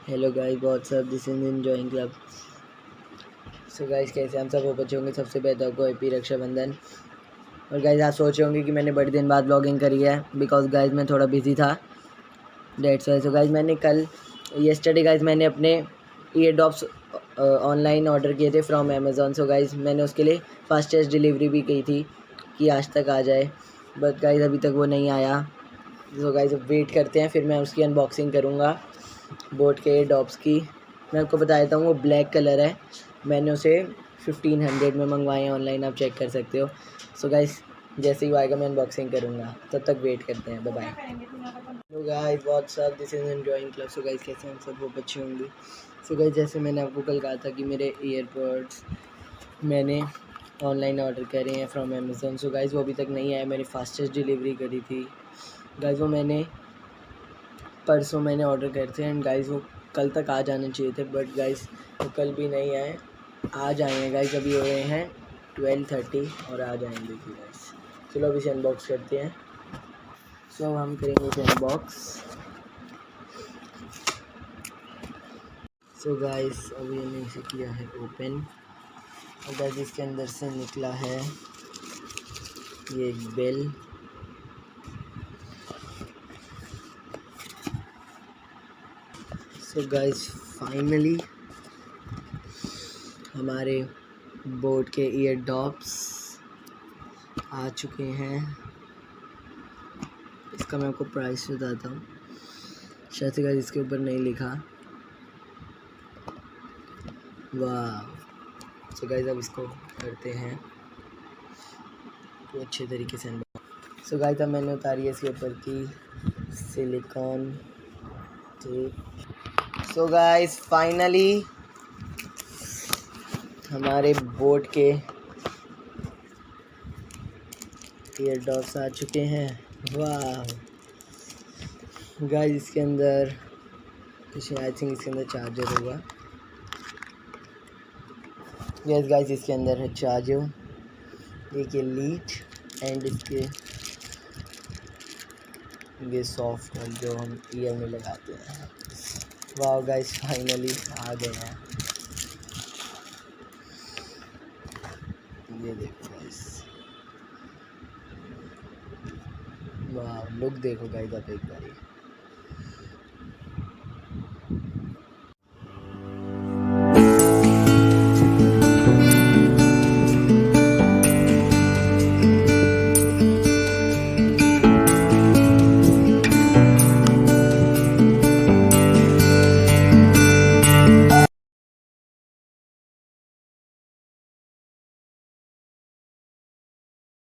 Hello guys, what's up, this is enjoying club. So guys, कैसे हम सब हो बच्चे होंगे। सबसे पहले आपको हैप्पी रक्षाबंधन। और गाइस, आप सोच रहे होंगे कि मैंने बड़े दिन बाद ब्लॉगिंग करी है, बिकॉज गाइस मैं थोड़ा बिजी था, डेट्स वाई। सो गाइस, मैंने कल येस्टरडे गाइस मैंने अपने ईयर ड्रॉप्स ऑनलाइन ऑर्डर किए थे फ्रॉम अमेज़ॉन। सो गाइस, मैंने उसके लिए फास्टेस्ट डिलीवरी भी की थी कि आज तक आ जाए, बट गाइस अभी तक वो नहीं आया। सो गाइस, अब वेट करते हैं, फिर मैं उसकी अनबॉक्सिंग करूँगा बोट के डॉप्स की। मैं आपको बता देता हूँ, वो ब्लैक कलर है। मैंने उसे 1500 में मंगवाए हैं ऑनलाइन, आप चेक कर सकते हो। सो गाइस, जैसे ही वो आएगा मैं अनबॉक्सिंग करूँगा, तब तक वेट करते हैं। Bye bye. तो guys, what's up, this is enjoying club. So guys, कैसे हम सब बहुत अच्छे होंगे। सो गाइस, जैसे मैंने आपको कल कहा था कि मेरे ईयरबड्स मैंने ऑनलाइन ऑर्डर करे हैं फ्रॉम अमेज़ॉन। सो गाइस, वो अभी तक नहीं आया। मैंने फास्टेस्ट डिलीवरी करी थी गाइस, वो मैंने परसों मैंने ऑर्डर करे थे एंड गाइस वो कल तक आ जाने चाहिए थे, बट गाइस वो कल भी नहीं आए। आज आए हैं गाइस, अभी हो रहे हैं 12:30 और आ जाएंगे कि गाइस। चलो अभी इसे अनबॉक्स करते हैं। सो हम करेंगे इसे अनबॉक्स। सो गाइस, अभी हमने इसे किया है ओपन और गाइस इसके अंदर से निकला है ये एक बेल। सो गाइस, फाइनली हमारे बोट के ईयर ड्रॉप्स आ चुके हैं। इसका मैं आपको प्राइस बताता हूँ, शायद से गाइस इसके ऊपर नहीं लिखा। वाह। सो गाइस, अब इसको करते हैं तो अच्छे तरीके से। सो गाइस, अब मैंने उतारी है इसके ऊपर की silicon tape. So guys, finally हमारे बोट के ईयर ड्रॉप्स आ चुके हैं। वाह गाइस, इसके अंदर कुछ आई थिंक इसके अंदर चार्जर होगा। यस गाइस, इसके अंदर है चार्जर, देखिए लीड एंड इसके ये सॉफ्ट है जो हम ईयर में लगाते हैं। वाह गाइस, फाइनली आ गए हैं। ये देखो गाइस, वाह लुक देखो गाइस आप एक बार।